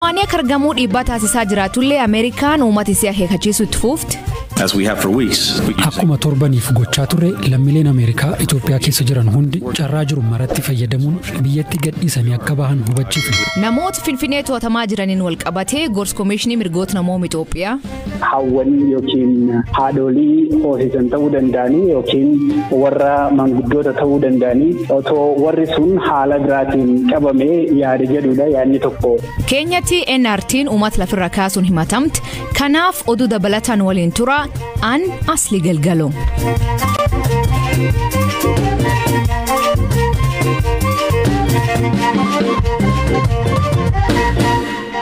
Waan kargamuu dhiibbaa taasisaa jiraatullee Ameerikaan uummata isii akeekachiisutti fuufti. As we have for weeks. Akkuma torbaniif gochaa turre lammiileen Ameerikaa Itoophiyaa keessa jiran hundi carraa jiru maratti fayyadamuun biyyatti gadhiisanii akka bahan hubachiifne. Namoota Finfinnee to'atamaa jiraniin wal qabatee Gorsa Komishinii Mirgoota Namoota Itoophiyaa. Hawwanii yookiin haadholii hoosisan ta'uu danda'anii yookiin warra manguddoota ta'uu danda'anii otoo warri sun haala biraatiin qabamee yaada jedhudha yaadni tokko. Keenyatti NRT'n uummata lafirra kaasuun himatamte. Kanaaf oduu dabalataan waliin tura. An Asli Galgalo.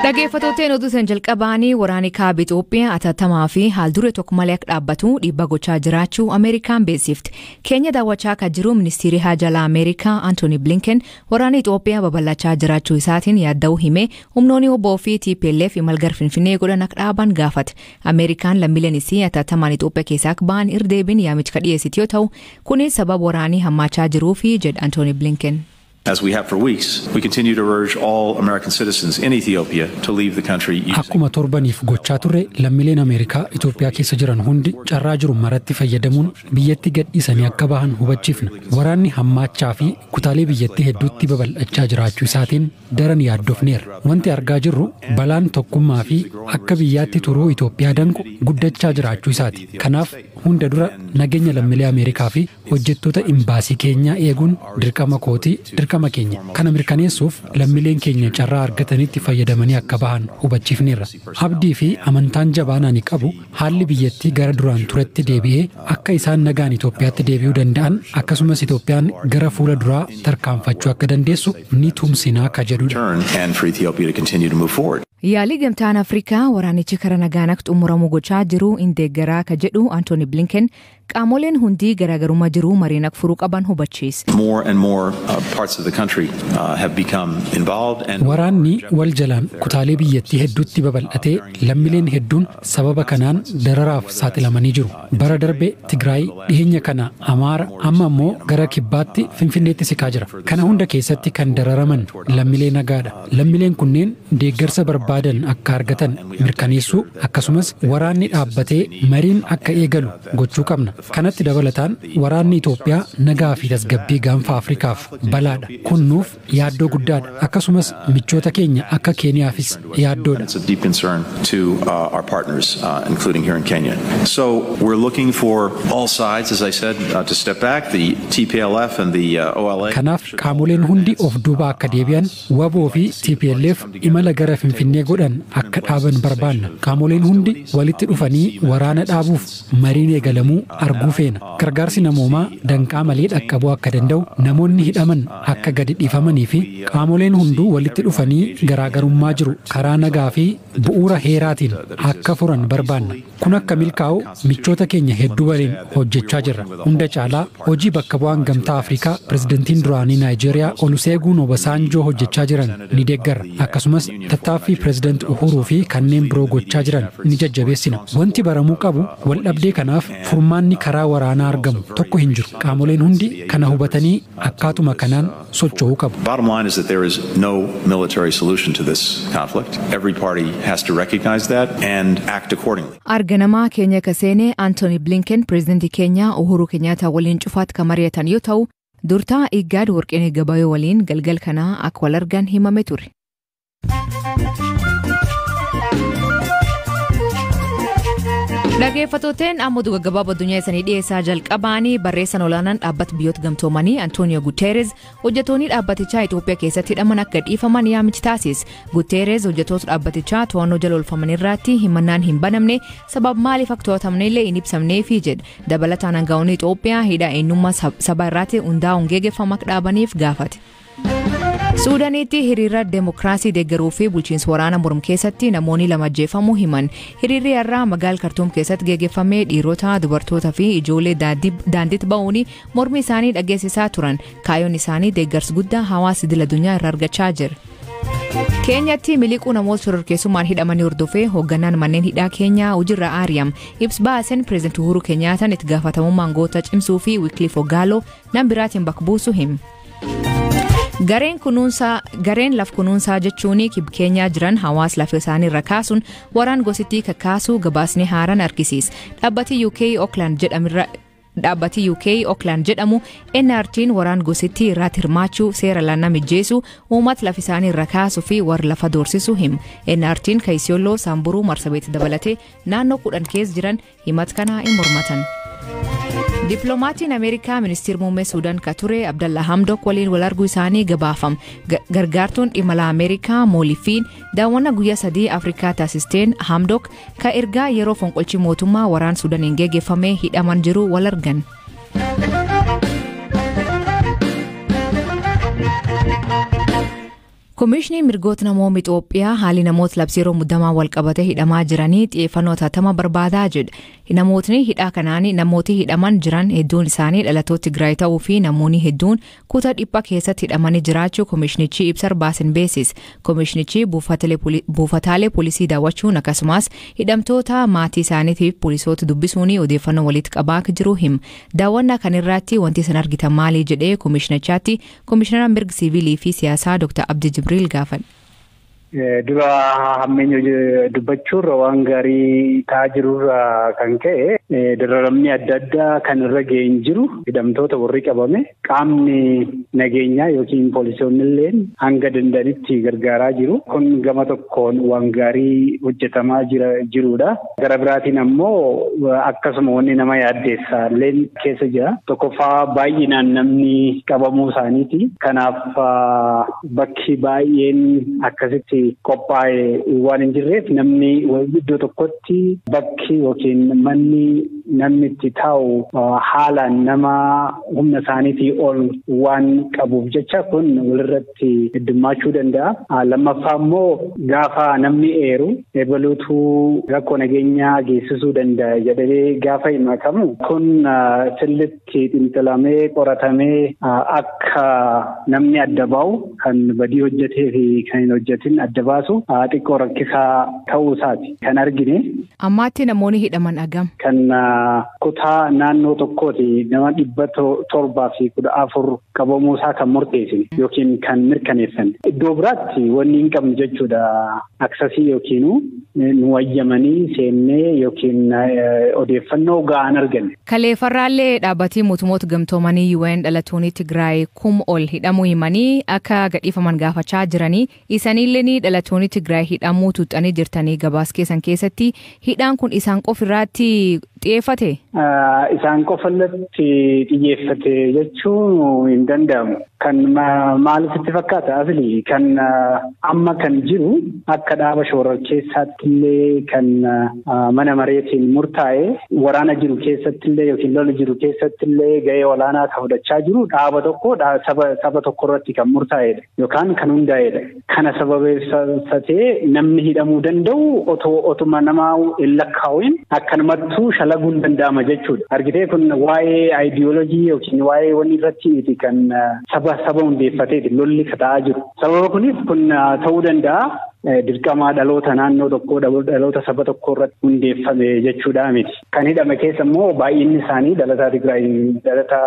Dhaggeeffattoonni oduu jalqabaanii waraanni kaaba Itoophiyaa atattamaa fi haal duree tokko malee akka dhaabbatu dhiibbaa gochaa jiraachuu Ameerikaan beeksifte. Keenya daawwachaa akka jiru ministeerri haajaa Ameerikaa Anthony Blinken waraanni Itoophiyaa babal'achaa jiraachuu isaatiin yaadda'uu hime humnoonni obbo fi TPLF malgar Finfinnee godhan akka dhaaban gaafate. Ameerikaan lammiileen isii atattamaan Itoophiyaa keessaa akka ba'an irdeebiin yaamicha dhiyeessite yoo ta'u kunis sababa waraanii hammaachaa jiruu fi jedha Anthony Blinken. As we have for weeks, we continue to urge all American citizens in Ethiopia to leave the country. Akkuma torbaniif gochaa turre lammiileen Ameerikaa Itoophiyaa keessa jiran hundi carraa jiru maratti fayyadamuun biyyatti gadhiisanii akka bahan hubachiifna. Waraanni hammaachaa fi kutaalee biyyattii hedduutti babal'achaa jiraachuu isaatiin daran yaaddofneerra. Wanti argaa jirru balaan tokkummaa fi akka biyyaatti turuu Itoophiyaa danqu guddachaa jiraachuu isaati. Kanaaf hunda dura nageenya lammiilee Ameerikaa fi hojjettoota imbaasii keenyaa eeguun dirqama kooti dirqama keenya. Kana mirkaneessuuf lammiileen keenya carraa argatanitti fayyadamanii akka bahan hubachiifneerra. Abdii fi amantaan jabaan ani qabu haalli biyyattii gara duraan turetti deebi'ee akka isaan nagaan Itoophiyaatti deebi'uu danda'an akkasumas Itoophiyaan gara fuula duraa tarkaanfachuu akka dandeessu ni tumsinaa ka jedhudha. Yaalii gamtaan Afrikaa waraanichi karaa nagaan akka xumuramu gochaa jiru deeggaraa ka jedhu Anthony Blinken qaamoleen hundi garaagarummaa jiru mariin akka furuu qaban hubachiise. Waraanni wal jalaan kutaalee biyyattii hedduutti babal'atee lammiileen hedduun sababa kanaan dararaaf saaxilamanii jiru. Bara darbe Tigraay dhiyeenya kana Amaara amma immoo gara kibbaatti Finfinneetti siqaa jira. Kana hunda keessatti kan dararaman lammiilee nagaadha. Lammiileen kunneen deeggarsa barbaadan akka argatan mirkaneessuu akkasumas waraanni dhaabbatee mariin akka eegalu gochuu qabna. Kanatti dabalataan waraanni Itoophiyaa nagaa fi tasgabbii gaanfa Afrikaaf balaadha. Kun nuuf yaaddoo guddaadha. Akkasumas michoota keenya akka Keeniyaafis yaaddoodha. So we're looking for all sides, as I said, to step back. The TPLF and the OLA. Kanaaf qaamoleen hundi of duuba akka deebi'an WBO fi TPLF imala gara Finfinnee godhan akka dhaaban barbaanna. Qaamoleen hundi walitti dhufanii waraana dhaabuuf mariin eegalamuu arguu feena. Gargaarsi namoomaa danqaa malee dhaqqabuu akka danda'u namoonni hidhaman akka gadi dhiifamanii fi qaamoleen hunduu walitti dhufanii garaagarummaa jiru karaa nagaa fi bu'uura heeraatiin akka furan barbaanna. Kun akka milkaa'u michoota keenya hedduu waliin hojjechaa jirra. Hunda caalaa hojii bakka bu'aan gamtaa Afrikaa pirezidantiin duraanii Naayijeeriyaa Oluseegun Obasanjoo hojjechaa jiran ni deeggarra. Akkasumas tattaaffii pirezidanti Uhuruu fi kanneen biroo gochaa jiran ni jajjabeessina. Wanti baramuu qabu wal dhabdee kanaaf furmaanni karaa waraanaa argamu tokko hin jiru. Qaamoleen hundi kana hubatanii akkaatuma kanaan socho'uu qabu. Bottom line is that there is no military solution to this conflict. Every party has to recognize that and act accordingly. Arganamaa keenya kaseene Anthony Blinken pirezidantii Keenyaa Uhuru Kenyaata waliin cufaat kan mari'atan yoo ta'u durtaa Iggaad Warqinee Gabayoo waliin galgal kanaa akka wal argan himame ture. Dhaggeeffattoonni amma oduu gaggabaaboo addunyaa isaanii dhiyeessaa jalqabaanii barreessaan olaanaan dhaabbata biyyoota gamtoomanii Antonio Guterres hojjettoonni dhaabbatichaa Itoophiyaa keessatti hidhaman akka dhiifaman yaamicha taasise. Guterres hojjettoota dhaabbatichaa to'annoo jala oolfaman irratti himannaan hin banamne sababa maaliif akka to'atamne illee hin ibsamneefi jedha. Dabalataan aangaa'onni Itoophiyaa hidha eenyummaa saba irratti hundaa'uun geggeeffamu akka dhaabaniif gaafate. Suudaanitti hiriira deemokiraasii deeggaruu fi bulchiinsa waraana mormu keessatti namoonni lama ajjeefamuu himan. Hiriirri har'aa magaalaa Kartuum keessatti geggeeffamee dhiirota, dubartoota fi ijoollee daandiitti ba'uun mormi isaanii dhageessisaa turan. Kaayyoon isaanii deeggarsa guddaa hawaasa idil addunyaa irraa argachaa jira. Keenyatti miliquu namoota shororkeessummaan hidhamanii hordofee hoogganaan manneen hidhaa Keenyaa hojiirra aari'am. Ibsa baasen pireezidantii Uhuru Keenyaataan itti gaafatamummaan goota cimsuu fi Wycliffe Ogalo nama biraatiin bakka buusu hima. Gareen laf kunuunsaa jechuun kibkeenyaa jiran hawaas lafa isaanii irra kaasuun waraan gosittii kakkaasuu gabaasni haaraan argisiisa. Dhaabbati UK Auckland jedhamu NRT'n waraan gosittii irratti hirmaachuu seera lannaa mijjeessu uummata lafa isaanii irra kaasuu fi warra lafa doorsisuu himu. NRT'n Kaisiyooloo Saamburuu Marsabeet dabalatee naannoo 10 keessa jiran himata kana hin mormatan. Diplomaatiin Ameerikaa Ministeer Muummee Suudaan ka ture Abdalla Hamdok waliin wal arguu isaanii gabaafam. Gargaartuun dhimma Ameerikaa Moolifiin daawwannaa guyyaa 3 Afrikaa taasisteen Hamdok ka ergaa yeroo fonqolchi mootummaa waraan Suudaaniin geggeeffamee hidhaman jiru wal argan. Komishinii mirgoota namoota Itoophiyaa haalli namoota labsii yeroo muddamaa wal qabatee hidhamaa jiranii xiyyeeffannoo taatama barbaadaa jedha. Namootni hidhaa kanaan namooti hidhaman jiran hedduun isaanii dhalattoota Tigraay ta'uu fi namoonni hedduun kutaa dhiphaa keessatti hidhamanii jiraachuu komishinichi ibsa baasin beeksisa. Komishinichi buufataalee poolisii daawwachuun akkasumas hidhamtoota maatii isaaniitiif poolisoota dubbisuun odeeffannoo walitti qabaa jiru hima. Daawwannaa kanarratti wanti isin argitan maali jedhee komishinichaatti komishinara mirga siviilii fi siyaasaa Dr. Abdi Jibril gaafan. Dura hammeenya dubbachuurra waan gaarii ta'aa jirurra kan ka'e dararamni adda addaa kan irra ga'een jiru hidhamtoota warri qabame qaamni nageenyaa yookiin poolisoonni illee hanga danda'anitti gargaaraa jiru. Kun gama tokkoon waan gaarii hojjetamaa jirudha. Gara biraatiin ammoo akkasuma wanni nama yaaddeessa illee keessa jira. Tokkoffaa baay'inaan namni qabamuu isaaniiti. Kanaaf bakki baay'een akkasitti qophaa'e waan hin jirreef namni iddoo tokkotti bakki yookiin manni namni itti taa'u haalaan nama humna isaaniitii ol waan qabuuf jecha kun walirratti heddummaachuu danda'a. Lammaffaa immoo gaafa namni eeru eebaluutu rakkoo nageenyaa geessisuu danda'a jedhamee gaafa himatamu kun sirriitti xinxalamee qoratamee akka namni adda ba'u kan badii hojjetee fi kan hin hojjetin adda baasu xiqqoo rakkisaa ta'uu isaati kan argine. Ammaatti namoonni hidhaman agam? Kan kutaa naannoo tokkooti nama 714 qabamuu isaa kan murteessine yookiin kan mirkaneessan. Iddoo biraatti wanni hin qabnu jechuudha. Aksasii yookiin nu wayyamanii seennee yookiin odeeffannoo ga'an arganne. Kaleeffarraallee dhaabbatii mootummoota gamtoomanii UN dhalattoonni Tigraay ol hidhamuu himanii akka gadhiifaman gaafachaa jiranii isaaniillee dhalattoonni Tigraay hidhamuu tuuxanii jirtanii gabaas keessan keessatti hidhaan kun isaan qofirratti xiyyeeffate? Isaan qofallatti xiyyeeffate jechuun hin danda'amu. Kan maalitti fakkaata asli kan amma kan jiru akka dhaaba shoror keessatti illee kan mana mareetiin murtaa'e waraana jiru keessatti illee yookiin lola jiru keessatti illee gahee olaanaa kan fudhachaa jiru dhaaba tokko saba tokko irratti kan murtaa'edha yookaan kan hundaa'edha. Kana sababeeffatee namni hidhamuu danda'u otuma namaa hin lakkaa'in akkanumattuu shalaguun danda'ama jechuudha. Argitee kun waa'ee aayidiyoolojii yookiin waa'ee wanni irratti miti kan saba hundeeffateeti lolli ta'aa jiru. Sababa kunis kun ta'uu danda'a. Dirqama dhaloota naannoo tokkoo dhaloota saba tokko irratti hundeeffame jechuudha miti. Kan hidhame keessa immoo baay'inni isaanii dhalataa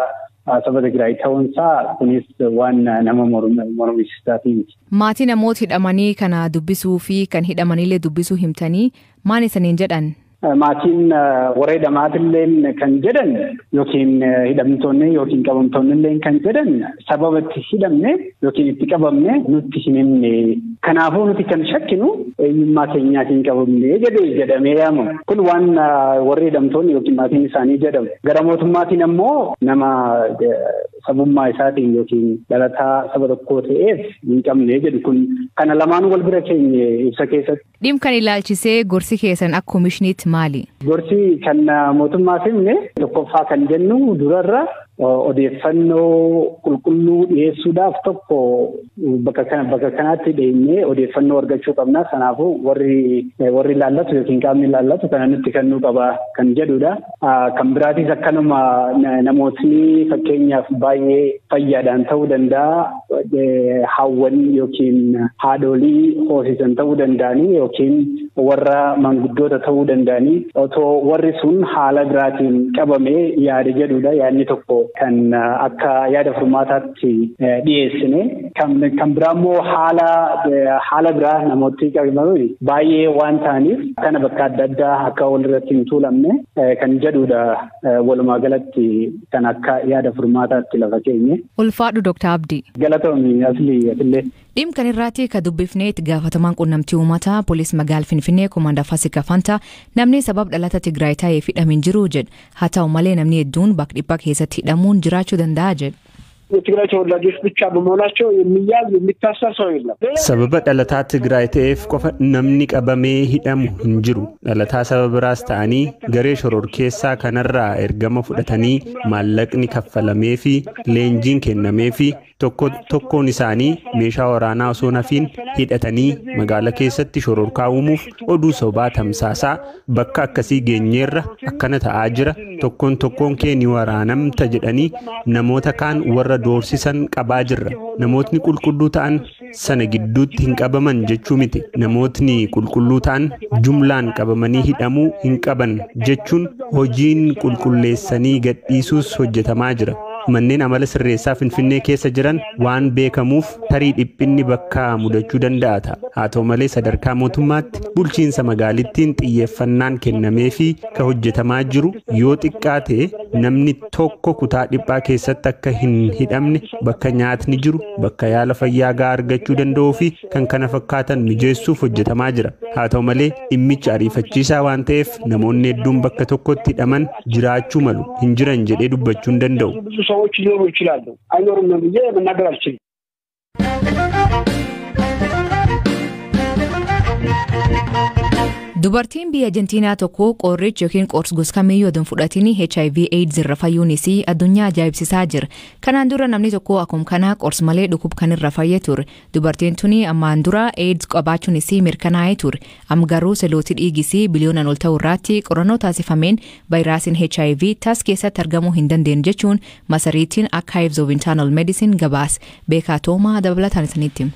saba Tigraay ta'uunsaa kunis waan nama mormisiisaatii miti. Maatii namoota hidhamanii kana dubbisuu fi kan hidhamanillee dubbisuu himtanii maal isaniin jedhan? Maatiin warra hidhamaatillee kan jedhan yookiin hidhamtoonni yookiin qabamtoonni kan jedhan sababa itti hidhamne yookiin itti qabamne nutti himne. Kanaafuu nuti kan shakkinu eenyummaa keenyaatiin qabamne jedhamee yaamamu. Kun waan warri hidhamtoonni yookiin maatiin isaanii jedhamu. Gara mootummaatiin ammoo nama sabummaa isaatiin yookiin dhalataa saba tokkoo ta'eef hin qabne jedhu kun kana lamaan wal bira keenye ibsa keessatti. Dhimma kan ilaalchisee gorsi keessan akka komishiniitti maali? Gorsi kan mootummaa himne tokkoffaa kan jennu durarra odeeffannoo qulqulluu dhiyeessuudhaaf tokko bakka kanaatti dhiyeenyee odeeffannoo argachuu qabna. Kanaafuu warri ilaallatu yookiin qaamni ilaallatu kana nutti kennuu qaba kan jedhudha. Kan biraatis akkanuma namootni fakkeenyaaf baay'ee fayyaadhaan ta'uu danda'a. Haawwan yookiin haadholii hoosisan ta'uu danda'anii yookiin warra manguddoota ta'uu danda'anii otoo warri sun haala biraatiin qabamee yaada jedhudha. Yaadni tokko kan akka yaada furmaataatti dhiyeessine kan biraa immoo haala biraa namooti qabaman baay'ee waan ta'aniif kana bakka adda addaa akka walirratti hin tuulamne kan jedhudha. Walumaa galatti kan akka yaada furmaataatti lafa keenye. Ulfaadhu Dr. Abdii. Galatoomii asillee. Dhimma kan irratti ka dubbifnee itti gaafatamaan quunnamtii uummataa poolis magaalaa Finfinnee Komanda Faasika Fantaa namni sabab dhalata Tigraay ta'ee hidhamin jiru jedha. Haa ta'u malee namni hedduun bakka dhiphaa keessatti hidhamuun jiraachuu danda'a jedha. የትግራይ ተወላጆች ብቻ በመሆናቸው የሚያዝ የሚታሰር ሰው የለም። ሰበበ ዳለታ ትግራይ ተፍ ቆፈ ነምኒ ቀበሜ ሂደሙ እንጅሩ ዳለታ ሰበብ ራስ ታኒ ገሬ ሾሮር ኬሳ ከነራ ኤርገመ ፉደተኒ ማለቅኒ ከፈለሜፊ ሌንጂን ከነሜፊ tokkoon isaanii meeshaa waraanaa osoo nafiin hidhatanii magaala keessatti shororkaa uumuuf oduu sobaa tamsaasaa bakka akkasii geenyeerra akkana ta'aa jira tokkoon kee ni waraanamta jedhanii namoota kaan warra doorsisan qabaa jirra. Namootni qulqulluu ta'an sana gidduutti hin qabaman jechuu miti. Namootni qulqulluu ta'an jumlaan qabamanii hidhamuu hin qaban jechuun hojiin qulqulleessanii gadhiisuus hojjetamaa jira. Manneen amala sirreessaa Finfinnee keessa jiran waan beekamuuf tarii dhiphinni bakka mudachuu danda'a. Haa ta'u malee sadarkaa mootummaatti bulchiinsa magaalittiin xiyyeeffannaan kennamee fi ka hojjetamaa jiru yoo xiqqaate namni tokko kutaa dhiphaa keessatti akka hin hidhamne bakka nyaatni jiru bakka yaala fayyaa gahaa argachuu danda'uu fi kan kana fakkaatan mijeessuuf hojjetamaa jira. Haa ta'u malee dhimmichi ariifachiisaa waan ta'eef namoonni hedduun bakka tokkotti hidhaman jiraachuu malu hin jiran jedhee dubbachuu hin danda'u. ሰዎች ሊኖሩ ይችላሉ አይኖርም ብዬ መናገር አልችልም። Dubartiin biyya Arjentiinaa tokko qorricha yookiin qorsa gosa kamiyyuu odoo fudhatini HIV/AIDS irra fayyuunis addunyaa ajaa'ibsiisaa jira. Kanaan dura namni tokko akkuma kana qorsa malee dhukkuba kan irra fayyee ture. Dubartiin tuni ammaan dura AIDS qabaachuunis mirkanaa'ee ture. Amma garuu selooti dhiigis biliyoonaan ol ta'u irratti qorannoo taasifameen vaayiraasiin HIV tas keessatti argamuu hin dandeenye jechuun masariitiin Archives of Internal Medicine gabaas beekaa toomaa dabalataan isinitti.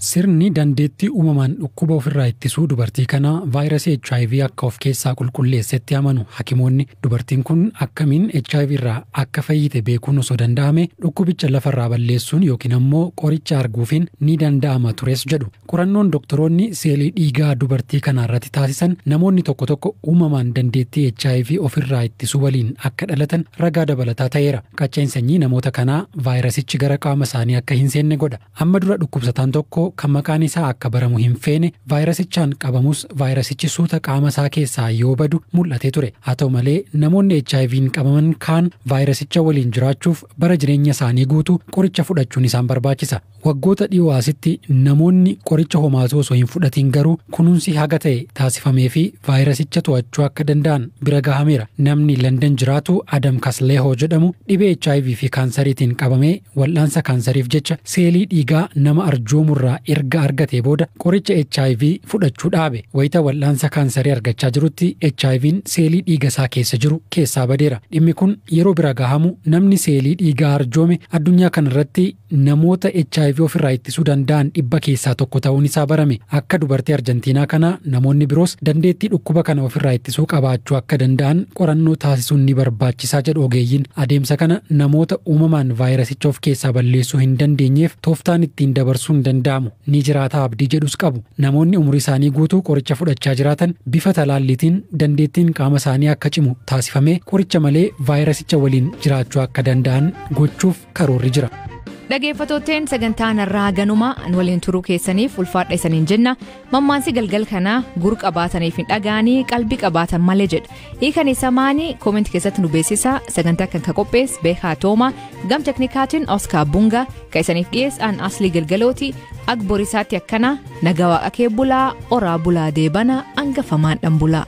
Sirni dandeettii uumamaan dhukkuba ofirraa ittisuu dubartii kana vaayirasii HIV akka of keessaa qulqulleessetti amanu hakimoonni dubartiin kun akkamiin HIV irraa akka fayyite beekuun osoo danda'ame dhukkubicha lafarraa balleessuun yookiin ammoo qoricha arguufiin ni danda'ama tures jedhu. Qorannoon doktoroonni seelii dhiigaa dubartii kana irratti taasisan namoonni tokko uumamaan dandeettii HIV ofirraa ittisuu waliin akka dhalatan ragaa dabalataa ta'eera. Qacceen sanyii namoota kanaa vaayirasichi gara qaama isaanii akka hin seenne godha. Amma dura dhukkubsataan tokko kan maqaan isaa akka baramu hin feene vaayirasichaan qabamus vaayirasichi suuta qaama isaa keessaa yoo badu mul'atee ture. Haa ta'u malee namoonni HIV'n qabaman kaan vaayirasicha waliin jiraachuuf bara jireenya isaanii guutuu qoricha fudhachuun isaan barbaachisa. Waggoota dhiyoo asitti namoonni qoricha homaatu osoo hin fudhatiin garuu kunuunsi haga ta'e taasifamee fi vaayirasicha to'achuu akka danda'an bira gahameera. Namni London jiraatu Adam Kasleehoo jedhamu dhibee HIV fi kaansariitiin qabamee wal'aansa kaansariif jecha seelii dhiigaa nama arjoomurraa erga argatee booda qoricha HIV fudhachuu dhaabe. Wayita wal'aansa kaansarii argachaa jirutti HIV'n seelii dhiiga isaa keessa jiru keessaa badeera. Dhimmi kun yeroo bira gahamu namni seelii dhiigaa arjoome addunyaa kanarratti namoota HIV ofirraa ittisuu danda'an 100 keessaa tokko ta'uun isaa barame. Akka dubartii Arjentiinaa kana namoonni biroos dandeettii dhukkuba kana ofirraa ittisuu qabaachuu akka danda'an qorannoo taasisuun ni barbaachisaa jedhu ogeeyyiin. Adeemsa kana namoota uumamaan vaayirasicha of keessaa balleessuu hin dandeenyeef tooftaan ittiin dabarsuun danda'amu ni jiraata abdii jedhus qabu. Namoonni umurii isaanii guutuu qoricha fudhachaa jiraatan bifa talaalliitiin dandeettiin qaama isaanii akka cimu taasifamee qoricha malee vaayirasicha waliin jiraachuu akka danda'an gochuuf karoorri jira. Dhageeffattootteen sagantaan irraa ganuma waliin turuu keessaniif ulfaadha isaniin jenna. Mammaansi galgal kana gur qabaataniif hin dhagaanii qalbii qabaatan malee jedha. Hiikan isa maanii koomentii keessatti nu beeksisa. Sagantaa kan qophees beekaa tooma gam teknikaatiin Oskar Bunga kan isaniif dhiyeessan aslii galgalooti agborisaatti akkana nagaa waaqa kee bulaa oraa bulaa deebana hangafamaan dhan bulaa.